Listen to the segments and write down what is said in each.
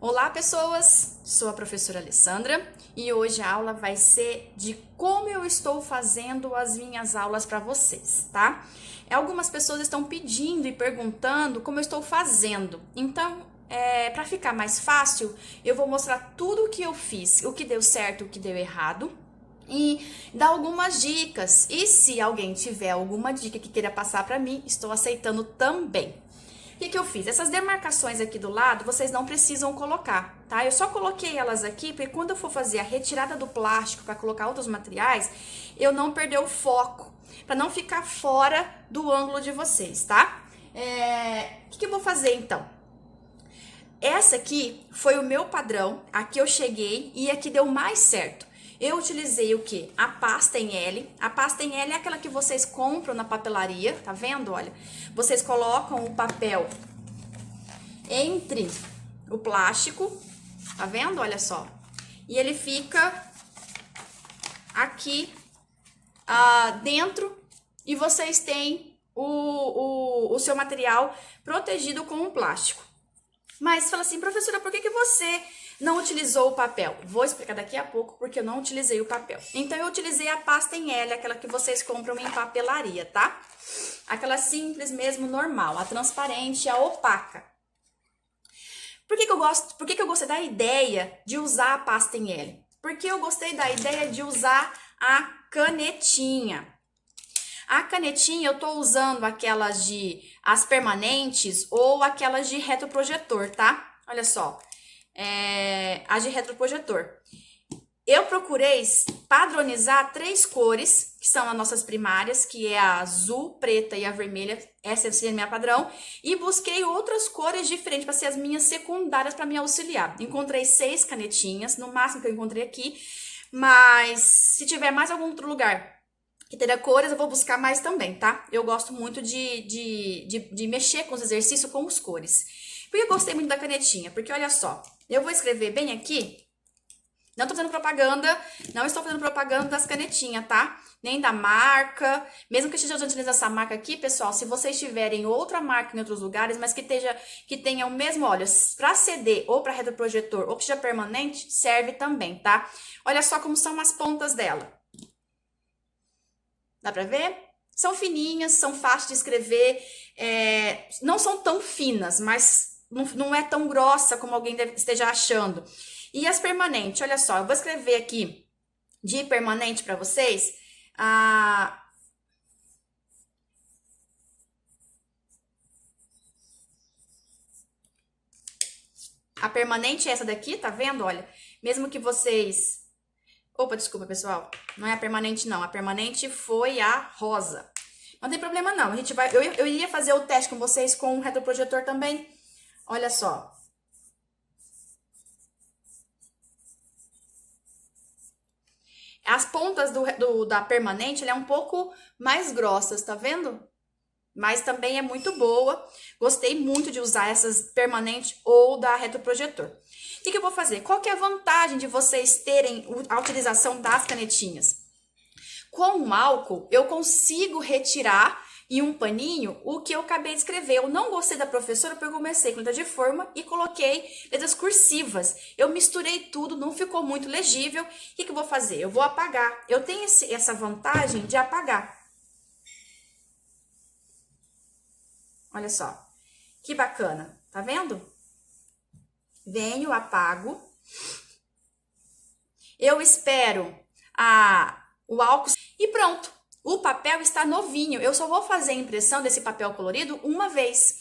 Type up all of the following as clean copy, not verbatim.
Olá, pessoas! Sou a professora Alessandra e hoje a aula vai ser de como eu estou fazendo as minhas aulas para vocês, tá? Algumas pessoas estão pedindo e perguntando como eu estou fazendo. Então, para ficar mais fácil, eu vou mostrar tudo o que eu fiz, o que deu certo, o que deu errado e dar algumas dicas. E se alguém tiver alguma dica que queira passar para mim, estou aceitando também. O que eu fiz? Essas demarcações aqui do lado, vocês não precisam colocar, tá? Eu só coloquei elas aqui, porque quando eu for fazer a retirada do plástico para colocar outros materiais, eu não perder o foco, para não ficar fora do ângulo de vocês, tá? O que eu vou fazer então? Essa aqui foi o meu padrão, aqui eu cheguei e aqui deu mais certo. Eu utilizei o que? A pasta em L. A pasta em L é aquela que vocês compram na papelaria, tá vendo? Olha, vocês colocam o papel entre o plástico, tá vendo? Olha só. E ele fica aqui dentro e vocês têm o seu material protegido com o plástico. Mas fala assim, professora, por que você não utilizou o papel? Vou explicar daqui a pouco porque eu não utilizei o papel. Então, eu utilizei a pasta em L, aquela que vocês compram em papelaria, tá? Aquela simples mesmo, normal, a transparente, a opaca. Por que eu gostei da ideia de usar a pasta em L? Porque eu gostei da ideia de usar a canetinha. A canetinha eu tô usando aquelas as permanentes ou aquelas de retroprojetor, tá? Olha só, as de retroprojetor. Eu procurei padronizar 3 cores, que são as nossas primárias, que é a azul, preta e a vermelha. Essa seria a minha padrão. E busquei outras cores diferentes para ser as minhas secundárias para me auxiliar. Encontrei 6 canetinhas, no máximo que eu encontrei aqui. Mas se tiver mais algum outro lugar que tenha cores, eu vou buscar mais também, tá? Eu gosto muito de mexer com os exercícios com as cores. Por que eu gostei muito da canetinha? Porque olha só, eu vou escrever bem aqui. Não tô fazendo propaganda, não estou fazendo propaganda das canetinhas, tá? Nem da marca. Mesmo que eu esteja utilizando essa marca aqui, pessoal, se vocês tiverem outra marca em outros lugares, mas que tenha o mesmo, olha, para CD ou para retroprojetor ou que seja permanente, serve também, tá? Olha só como são as pontas dela. Dá pra ver? São fininhas, são fáceis de escrever, não são tão finas, mas não é tão grossa como alguém esteja achando. E as permanentes, olha só, eu vou escrever aqui de permanente para vocês. A permanente é essa daqui, tá vendo? Olha, mesmo que vocês... Opa, desculpa, pessoal. Não é a permanente, não. A permanente foi a rosa. Não tem problema, não. A gente vai... Eu iria fazer o teste com vocês com o retroprojetor também. Olha só. As pontas da permanente, ela é um pouco mais grossas, tá vendo? Mas também é muito boa. Gostei muito de usar essas permanentes ou da retroprojetor. O que eu vou fazer? Qual que é a vantagem de vocês terem a utilização das canetinhas? Com o álcool, eu consigo retirar em um paninho o que eu acabei de escrever. Eu não gostei da professora porque eu comecei com letra de forma e coloquei letras cursivas. Eu misturei tudo, não ficou muito legível. O que eu vou fazer? Eu vou apagar. Eu tenho essa vantagem de apagar. Olha só, que bacana, tá vendo? Venho, apago. Eu espero o álcool e pronto. O papel está novinho. Eu só vou fazer a impressão desse papel colorido uma vez.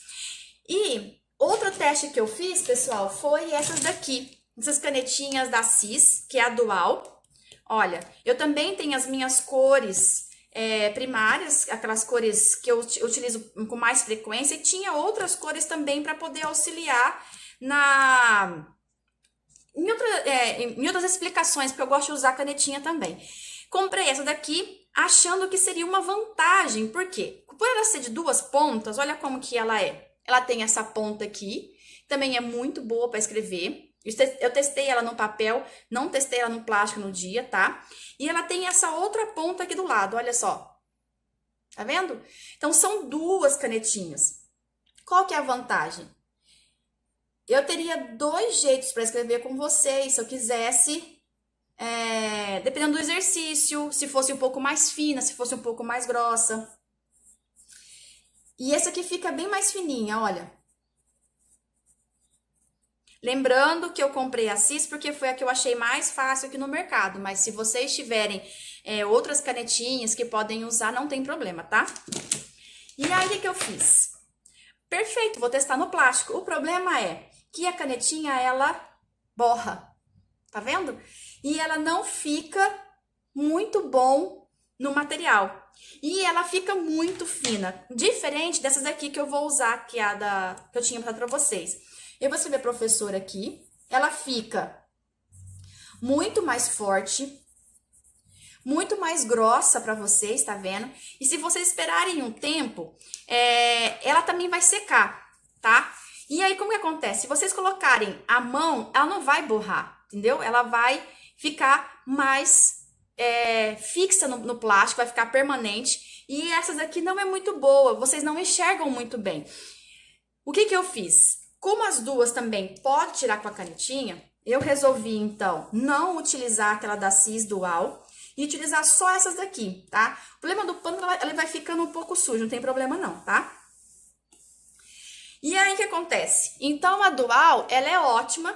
E outro teste que eu fiz, pessoal, foi essas daqui. Essas canetinhas da Cis, que é a Dual. Olha, eu também tenho as minhas cores primárias, aquelas cores que eu utilizo com mais frequência. E tinha outras cores também para poder auxiliar em outras explicações, porque eu gosto de usar canetinha também. Comprei essa daqui, achando que seria uma vantagem, por quê? Por ela ser de 2 pontas, olha como que ela é. Ela tem essa ponta aqui, também é muito boa para escrever. Eu testei ela no papel, não testei ela no plástico no dia, tá? E ela tem essa outra ponta aqui do lado, olha só. Tá vendo? Então, são 2 canetinhas. Qual que é a vantagem? eu teria dois jeitos para escrever com vocês, se eu quisesse, dependendo do exercício, se fosse um pouco mais fina, se fosse um pouco mais grossa. E essa aqui fica bem mais fininha, olha. Lembrando que eu comprei a Cis porque foi a que eu achei mais fácil aqui no mercado, mas se vocês tiverem outras canetinhas que podem usar, não tem problema, tá? E aí, o que eu fiz? Perfeito, vou testar no plástico. O problema é que a canetinha, ela borra, tá vendo? E ela não fica muito bom no material. E ela fica muito fina, diferente dessas daqui que eu vou usar, que é a que eu tinha mostrado pra vocês. Eu vou escrever professora aqui, ela fica muito mais forte, muito mais grossa pra vocês, tá vendo? E se vocês esperarem um tempo, ela também vai secar, tá? E aí, como que acontece? Se vocês colocarem a mão, ela não vai borrar, entendeu? Ela vai ficar mais fixa no plástico, vai ficar permanente. E essas aqui não é muito boa, vocês não enxergam muito bem. O que que eu fiz? Como as duas também pode tirar com a canetinha, eu resolvi, então, não utilizar aquela da Cis Dual e utilizar só essas daqui, tá? O problema do pano, ela vai ficando um pouco sujo, não tem problema não, tá? E aí, o que acontece? Então, a Dual, ela é ótima.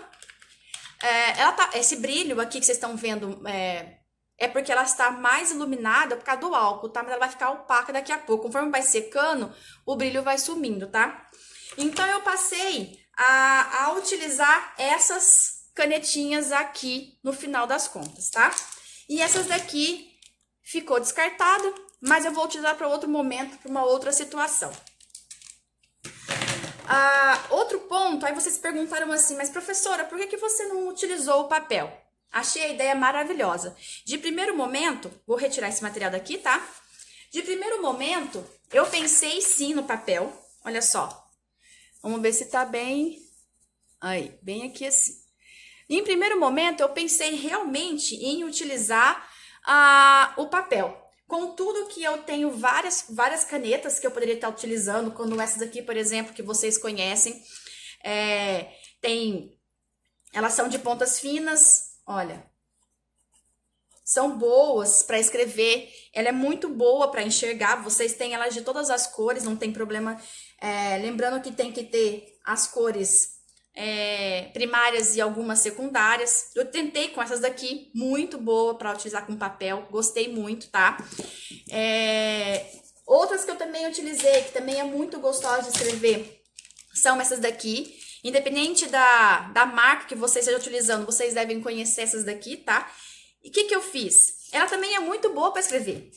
Esse brilho aqui que vocês estão vendo é porque ela está mais iluminada por causa do álcool, tá? Mas ela vai ficar opaca daqui a pouco. Conforme vai secando, o brilho vai sumindo, tá? Então, eu passei a utilizar essas canetinhas aqui no final das contas, tá? E essas daqui ficou descartada, mas eu vou utilizar para outro momento, para uma outra situação. Outro ponto, aí vocês perguntaram assim, mas professora, por que você não utilizou o papel? Achei a ideia maravilhosa. De primeiro momento, vou retirar esse material daqui, tá? De primeiro momento, eu pensei sim no papel, olha só. Vamos ver se tá bem, aí, bem aqui assim. Em primeiro momento, eu pensei realmente em utilizar o papel. Contudo que eu tenho várias canetas que eu poderia estar utilizando, quando essas aqui, por exemplo, que vocês conhecem, elas são de pontas finas, olha. São boas para escrever, ela é muito boa para enxergar, vocês têm elas de todas as cores, não tem problema. Lembrando que tem que ter as cores primárias e algumas secundárias. Eu tentei com essas daqui, muito boa para utilizar com papel, gostei muito, tá? Outras que eu também utilizei, que também é muito gostosa de escrever, são essas daqui. Independente da marca que vocês estejam utilizando, vocês devem conhecer essas daqui, tá? E o que que eu fiz? Ela também é muito boa para escrever.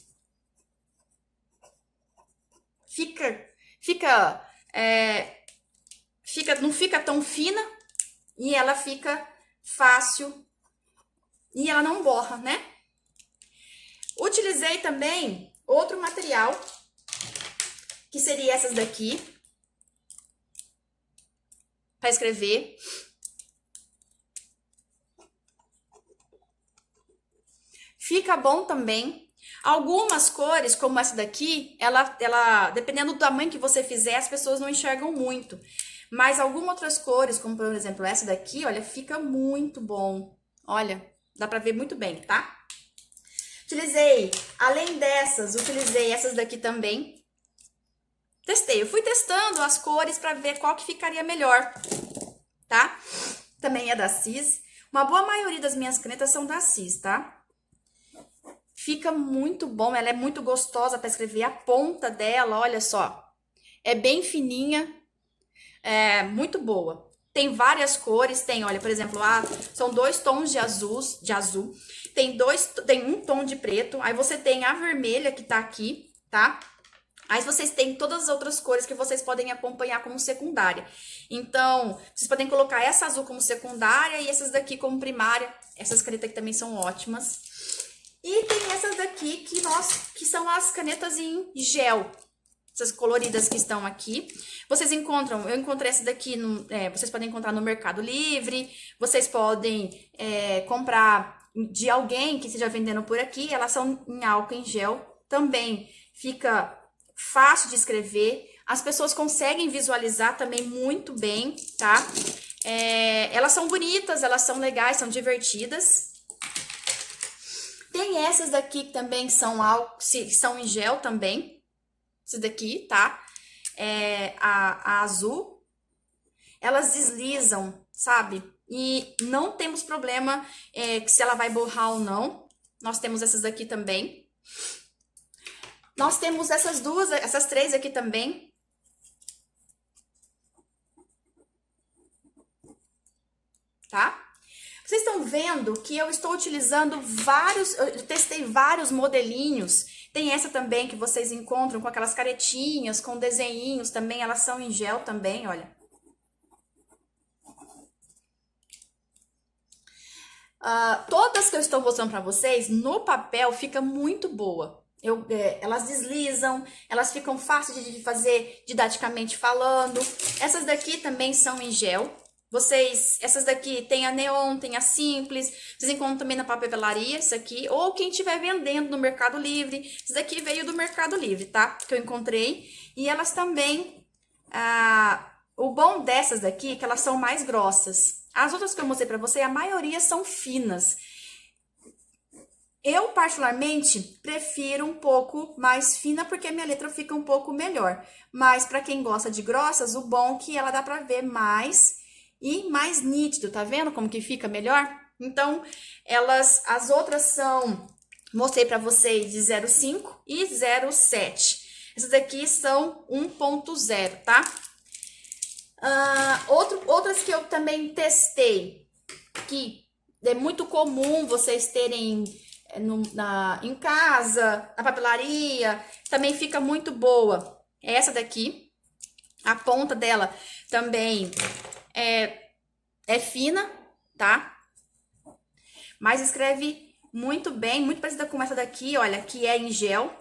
Não fica tão fina e ela fica fácil e ela não borra, né? Utilizei também outro material, que seria essas daqui, para escrever. Fica bom também. Algumas cores, como essa daqui, ela dependendo do tamanho que você fizer, as pessoas não enxergam muito. Mas algumas outras cores, como por exemplo essa daqui, olha, fica muito bom. Olha, dá pra ver muito bem, tá? Além dessas, utilizei essas daqui também. Testei, eu fui testando as cores pra ver qual que ficaria melhor, tá? Também é da Cis. Uma boa maioria das minhas canetas são da Cis, tá? Fica muito bom, ela é muito gostosa para escrever. A ponta dela, olha só, é bem fininha, é muito boa. Tem várias cores, olha, por exemplo, são 2 tons de azul, tem um tom de preto, aí você tem a vermelha que tá aqui, tá? Aí vocês têm todas as outras cores que vocês podem acompanhar como secundária. Então, vocês podem colocar essa azul como secundária e essas daqui como primária. Essas canetas aqui também são ótimas. E tem essas daqui que são as canetas em gel. Essas coloridas que estão aqui. Vocês encontram, eu encontrei essa daqui, vocês podem encontrar no Mercado Livre. Vocês podem comprar de alguém que esteja vendendo por aqui. Elas são em álcool em gel. Também fica fácil de escrever. As pessoas conseguem visualizar também muito bem, tá? Elas são bonitas, elas são legais, são divertidas. Tem essas daqui que também são em gel também. Essas daqui, tá? A azul. Elas deslizam, sabe? E não temos problema que se ela vai borrar ou não. Nós temos essas daqui também. Nós temos essas três aqui também. Tá? Vocês estão vendo que eu estou utilizando eu testei vários modelinhos. Tem essa também que vocês encontram com aquelas caretinhas, com desenhinhos também, elas são em gel também, olha. Todas que eu estou mostrando para vocês, no papel fica muito boa. Elas deslizam, elas ficam fáceis de fazer didaticamente falando. Essas daqui também são em gel. Essas daqui tem a Neon, tem a Simples, vocês encontram também na papelaria, isso aqui, ou quem estiver vendendo no Mercado Livre. Isso daqui veio do Mercado Livre, tá? Que eu encontrei. E elas também, o bom dessas daqui é que elas são mais grossas. As outras que eu mostrei pra você, a maioria são finas. Eu, particularmente, prefiro um pouco mais fina, porque a minha letra fica um pouco melhor. Mas, pra quem gosta de grossas, o bom é que ela dá pra ver mais e mais nítido, tá vendo como que fica melhor? Então, as outras são, mostrei pra vocês, de 0,5 e 0,7. Essas daqui são 1,0, tá? Outras que eu também testei, que é muito comum vocês terem em casa, na papelaria, também fica muito boa. É essa daqui, a ponta dela também é fina, tá? Mas escreve muito bem, muito parecida com essa daqui, olha, que é em gel.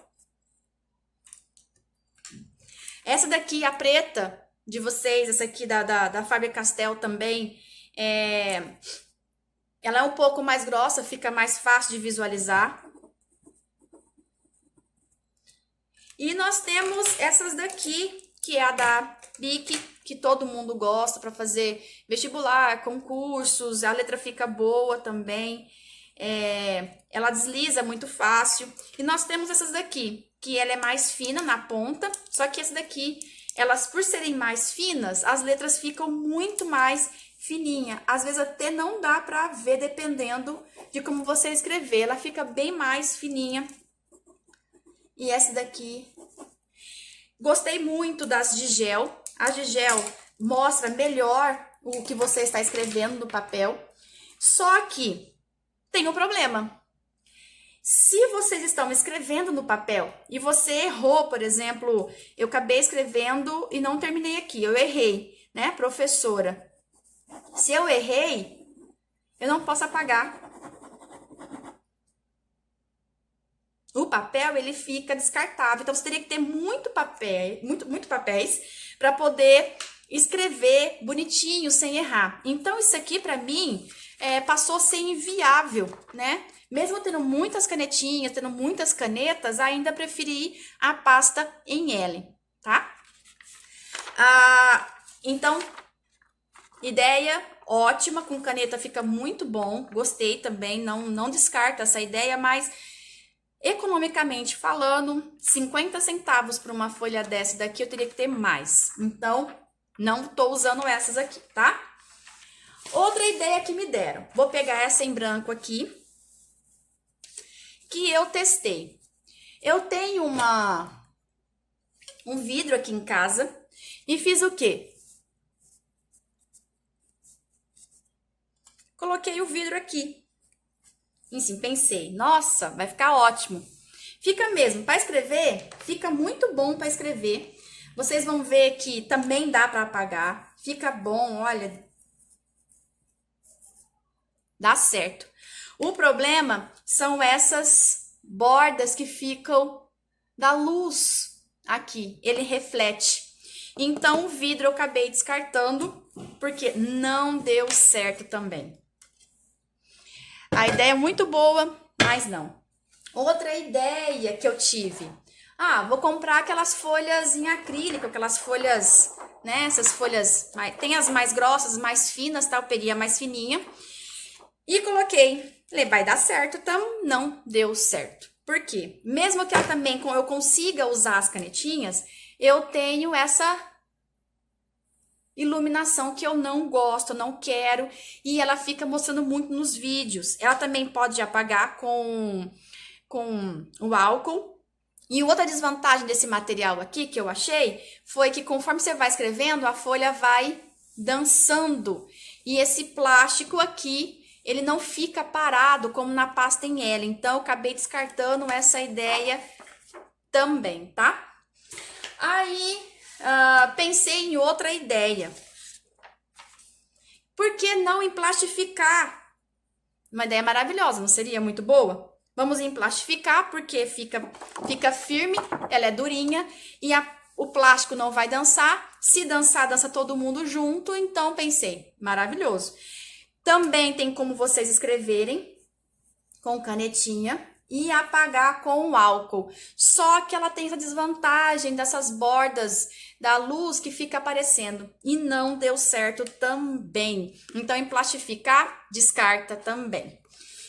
Essa daqui, a preta de vocês, essa aqui da Faber-Castell também, ela é um pouco mais grossa, fica mais fácil de visualizar. E nós temos essas daqui, que é a da Bic, que todo mundo gosta para fazer vestibular, concursos, a letra fica boa também. Ela desliza muito fácil. E nós temos essas daqui, que ela é mais fina na ponta, só que essa daqui, elas por serem mais finas, as letras ficam muito mais fininha. Às vezes até não dá pra ver, dependendo de como você escrever. Ela fica bem mais fininha. E essa daqui, gostei muito das de gel. As de gel mostra melhor o que você está escrevendo no papel. Só que tem um problema. Se vocês estão escrevendo no papel e você errou, por exemplo, eu acabei escrevendo e não terminei aqui, eu errei, né, professora? Se eu errei, eu não posso apagar. O papel, ele fica descartável. Então, você teria que ter muito papéis para poder escrever bonitinho, sem errar. Então, isso aqui, para mim, passou a ser inviável, né? Mesmo tendo muitas canetinhas, tendo muitas canetas, ainda preferi a pasta em L, tá? Então, ideia ótima, com caneta fica muito bom. Gostei também, não descarta essa ideia, mas economicamente falando, 50 centavos para uma folha dessa daqui, eu teria que ter mais. Então, não tô usando essas aqui, tá? Outra ideia que me deram. Vou pegar essa em branco aqui, que eu testei. Eu tenho um vidro aqui em casa e fiz o quê? Coloquei o vidro aqui. E sim, pensei, nossa, vai ficar ótimo. Fica mesmo, para escrever, fica muito bom para escrever. Vocês vão ver que também dá para apagar. Fica bom, olha. Dá certo. O problema são essas bordas que ficam da luz aqui. Ele reflete. Então, o vidro eu acabei descartando, porque não deu certo também. A ideia é muito boa, mas não. Outra ideia que eu tive. Ah, vou comprar aquelas folhas em acrílico, aquelas folhas, né? Essas folhas, tem as mais grossas, mais finas, tá? Eu peguei a mais fininha e coloquei. Falei, vai dar certo, então não deu certo. Por quê? Mesmo que ela também eu consiga usar as canetinhas, eu tenho essa iluminação que eu não gosto, não quero, e ela fica mostrando muito nos vídeos. Ela também pode apagar com o álcool. E outra desvantagem desse material aqui que eu achei foi que conforme você vai escrevendo, a folha vai dançando. E esse plástico aqui, ele não fica parado como na pasta em L. Então, eu acabei descartando essa ideia também, tá? Aí, pensei em outra ideia. Por que não emplastificar? Uma ideia maravilhosa, não seria muito boa? Vamos emplastificar porque fica firme, ela é durinha e o plástico não vai dançar. Se dançar, dança todo mundo junto. Então, pensei, maravilhoso. Também tem como vocês escreverem com canetinha e apagar com o álcool. Só que ela tem essa desvantagem dessas bordas da luz que fica aparecendo. E não deu certo também. Então, emplastificar, descarta também.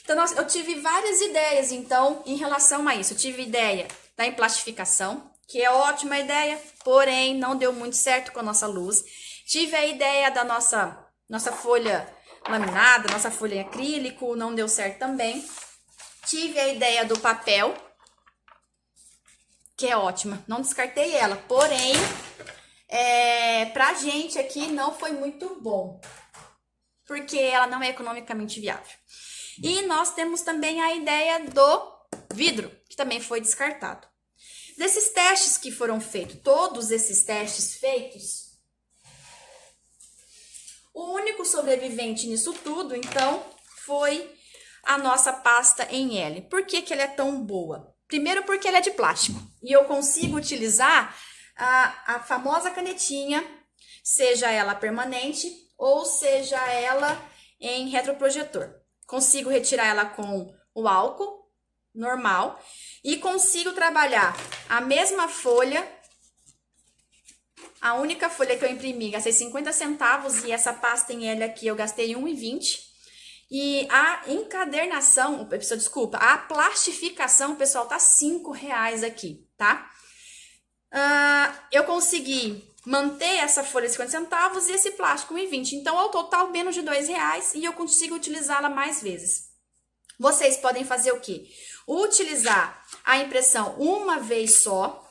Então, eu tive várias ideias, então, em relação a isso. Eu tive ideia da emplastificação, que é ótima ideia, porém, não deu muito certo com a nossa luz. Tive a ideia da nossa folha laminada, nossa folha em acrílico, não deu certo também. Tive a ideia do papel, que é ótima, não descartei ela, porém, pra gente aqui não foi muito bom, porque ela não é economicamente viável. E nós temos também a ideia do vidro, que também foi descartado. Desses testes que foram feitos, todos esses testes feitos, o único sobrevivente nisso tudo, então, foi a nossa pasta em L. Por que ela é tão boa? Primeiro porque ela é de plástico e eu consigo utilizar a famosa canetinha, seja ela permanente ou seja ela em retroprojetor. Consigo retirar ela com o álcool normal e consigo trabalhar a mesma folha. A única folha que eu imprimi, gastei 50 centavos e essa pasta em L aqui eu gastei R$1,20. E a encadernação, desculpa, a plastificação, pessoal, tá R$5 aqui, tá? Eu consegui manter essa folha de 50 centavos e esse plástico R$1,20. Então, ao total, menos de R$2 e eu consigo utilizá-la mais vezes. Vocês podem fazer o quê? Utilizar a impressão uma vez só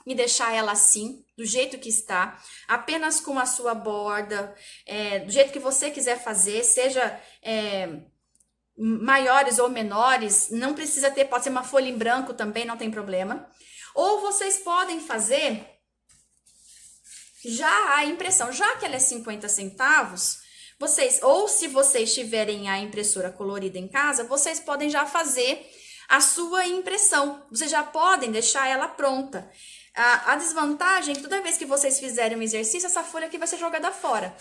e deixar ela assim, do jeito que está, apenas com a sua borda, do jeito que você quiser fazer, seja maiores ou menores, não precisa ter, pode ser uma folha em branco também, não tem problema. Ou vocês podem fazer já a impressão, já que ela é 50 centavos, ou se vocês tiverem a impressora colorida em casa, vocês podem já fazer a sua impressão. Vocês já podem deixar ela pronta. A desvantagem é que toda vez que vocês fizerem um exercício, essa folha aqui vai ser jogada fora,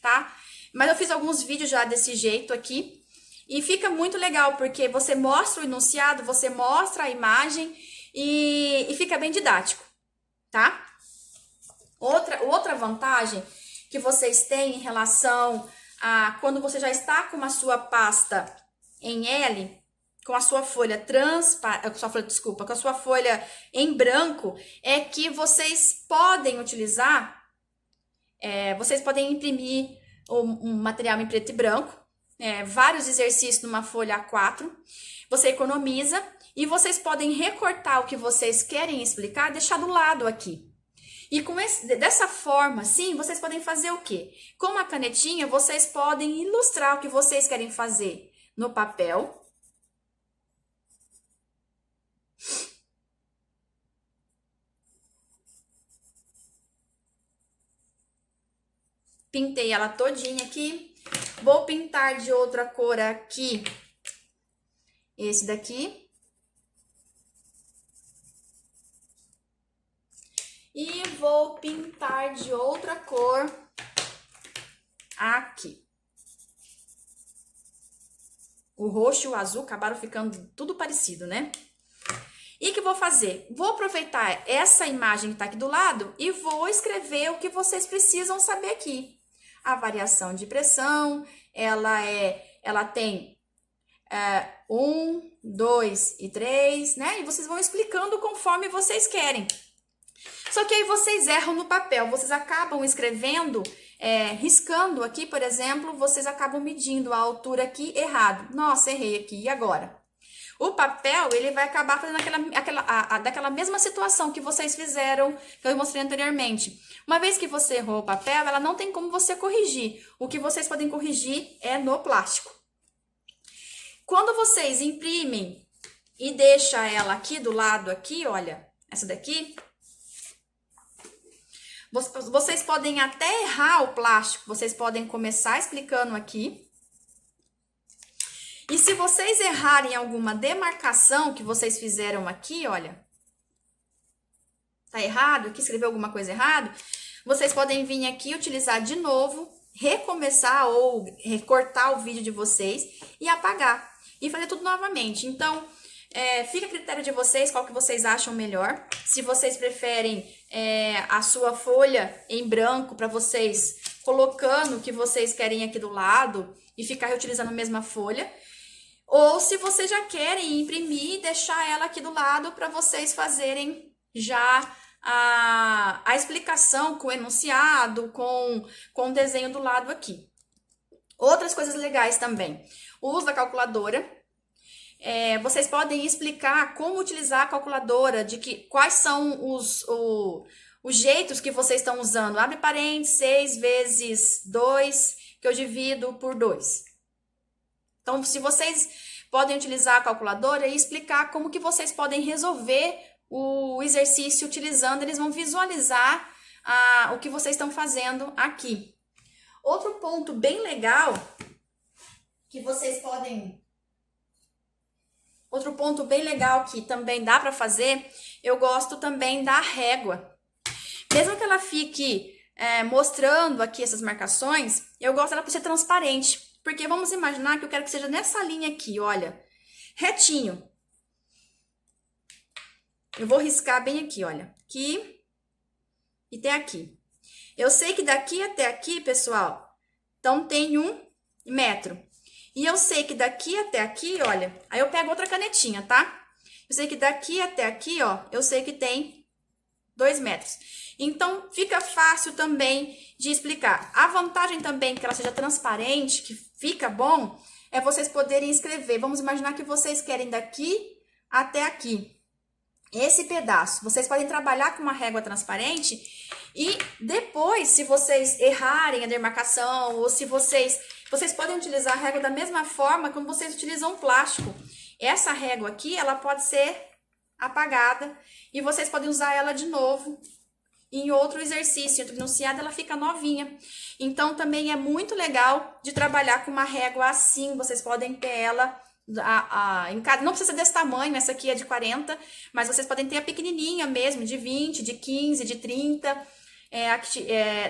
tá? Mas eu fiz alguns vídeos já desse jeito aqui e fica muito legal, porque você mostra o enunciado, você mostra a imagem e fica bem didático, tá? Outra vantagem que vocês têm em relação a quando você já está com a sua pasta em L, com a sua folha com a sua folha em branco, é que vocês podem utilizar, vocês podem imprimir um material em preto e branco, vários exercícios numa folha A4, você economiza e vocês podem recortar o que vocês querem explicar e deixar do lado aqui. E dessa forma, sim, vocês podem fazer o quê? Com a canetinha, vocês podem ilustrar o que vocês querem fazer no papel. Pintei ela todinha aqui. Vou pintar de outra cor aqui. Esse daqui. E vou pintar de outra cor aqui. O roxo e o azul acabaram ficando tudo parecido, né? E que vou fazer? Vou aproveitar essa imagem que está aqui do lado e vou escrever o que vocês precisam saber aqui. A variação de pressão, ela tem 1, 2 e 3, né? E vocês vão explicando conforme vocês querem. Só que aí vocês erram no papel, vocês acabam escrevendo, riscando aqui, por exemplo, vocês acabam medindo a altura aqui errado. Nossa, errei aqui, e agora? O papel, ele vai acabar fazendo daquela mesma situação que vocês fizeram, que eu mostrei anteriormente. Uma vez que você errou o papel, ela não tem como você corrigir. O que vocês podem corrigir é no plástico. Quando vocês imprimem e deixam ela aqui do lado, aqui, olha, essa daqui, vocês podem até errar o plástico, vocês podem começar explicando aqui. E se vocês errarem alguma demarcação que vocês fizeram aqui, olha, tá errado, aqui escreveu alguma coisa errado, vocês podem vir aqui utilizar de novo, recomeçar ou recortar o vídeo de vocês e apagar. E fazer tudo novamente. Então, fica a critério de vocês, qual que vocês acham melhor. Se vocês preferem a sua folha em branco para vocês colocando o que vocês querem aqui do lado e ficar reutilizando a mesma folha. Ou se vocês já querem imprimir e deixar ela aqui do lado para vocês fazerem já a explicação com o enunciado, com o desenho do lado aqui. Outras coisas legais também. O uso da calculadora. Vocês podem explicar como utilizar a calculadora, quais são os jeitos que vocês estão usando. Abre parênteses, 6 vezes 2, que eu divido por 2. Então, se vocês podem utilizar a calculadora e explicar como que vocês podem resolver o exercício utilizando, eles vão visualizar o que vocês estão fazendo aqui. Outro ponto bem legal que vocês podem... Outro ponto bem legal que também dá para fazer, eu gosto também da régua. Mesmo que ela fique mostrando aqui essas marcações, eu gosto dela para ser transparente. Porque vamos imaginar que eu quero que seja nessa linha aqui, olha, retinho. Eu vou riscar bem aqui, olha, aqui e até aqui. Eu sei que daqui até aqui, pessoal, então tem 1 metro. E eu sei que daqui até aqui, olha, aí eu pego outra canetinha, tá? Eu sei que daqui até aqui, ó, eu sei que tem 2 metros. Então, fica fácil também de explicar. A vantagem também que ela seja transparente, que fica bom, é vocês poderem escrever. Vamos imaginar que vocês querem daqui até aqui. Esse pedaço. Vocês podem trabalhar com uma régua transparente e depois, se vocês errarem a demarcação ou se vocês podem utilizar a régua da mesma forma como vocês utilizam o plástico. Essa régua aqui, ela pode ser apagada e vocês podem usar ela de novo em outro exercício, outro enunciado, ela fica novinha. Então, também é muito legal de trabalhar com uma régua assim, vocês podem ter ela, não precisa ser desse tamanho, essa aqui é de 40, mas vocês podem ter a pequenininha mesmo, de 20, de 15, de 30,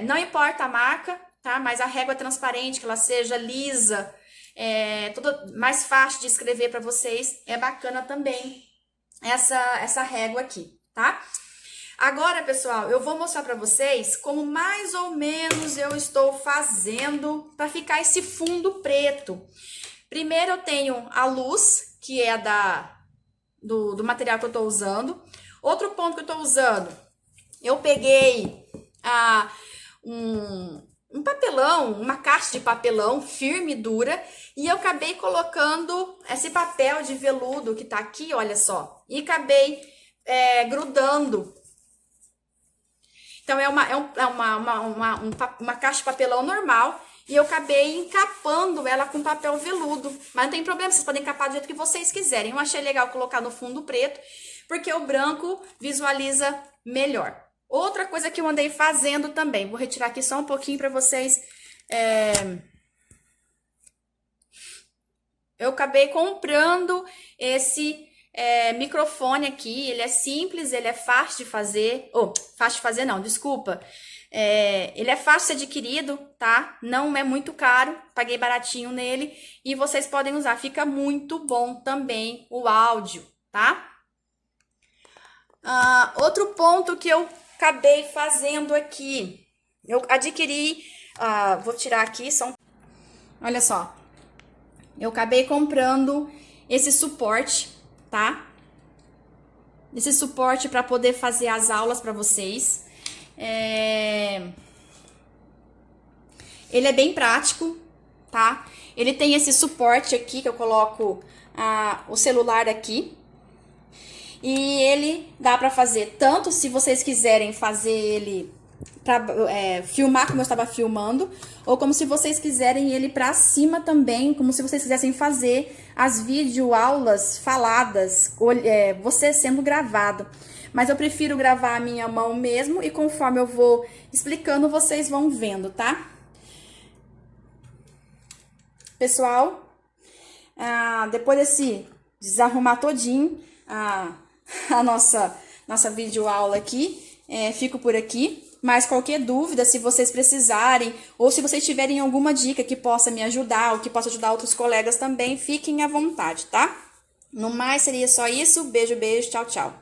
não importa a marca, tá? Mas a régua transparente, que ela seja lisa, toda mais fácil de escrever para vocês, é bacana também essa régua aqui, tá? Agora, pessoal, eu vou mostrar para vocês como mais ou menos eu estou fazendo para ficar esse fundo preto. Primeiro eu tenho a luz, que é do material que eu estou usando. Outro ponto que eu estou usando, eu peguei um papelão, uma caixa de papelão firme e dura, e eu acabei colocando esse papel de veludo que tá aqui, olha só, e acabei grudando. Então, é uma caixa de papelão normal e eu acabei encapando ela com papel veludo. Mas não tem problema, vocês podem encapar do jeito que vocês quiserem. Eu achei legal colocar no fundo preto, porque o branco visualiza melhor. Outra coisa que eu andei fazendo também, vou retirar aqui só um pouquinho para vocês... Eu acabei comprando esse... microfone aqui, ele é simples, ele é fácil de fazer, fácil de fazer não, desculpa, ele é fácil de ser adquirido, tá? Não é muito caro, paguei baratinho nele e vocês podem usar, fica muito bom também o áudio, tá? Outro ponto que eu acabei fazendo aqui, eu adquiri, vou tirar aqui, olha só, eu acabei comprando esse suporte, tá? Esse suporte para poder fazer as aulas para vocês. Ele é bem prático, tá? Ele tem esse suporte aqui que eu coloco o celular aqui. E ele dá pra fazer tanto se vocês quiserem fazer ele pra filmar como eu estava filmando, ou como se vocês quiserem ele pra cima também, como se vocês quisessem fazer as videoaulas faladas, você sendo gravado. Mas eu prefiro gravar a minha mão mesmo e conforme eu vou explicando, vocês vão vendo, tá? Pessoal, depois desse desarrumar todinho, a nossa videoaula aqui, fico por aqui. Mas qualquer dúvida, se vocês precisarem, ou se vocês tiverem alguma dica que possa me ajudar, ou que possa ajudar outros colegas também, fiquem à vontade, tá? No mais, seria só isso. Beijo, beijo, tchau, tchau.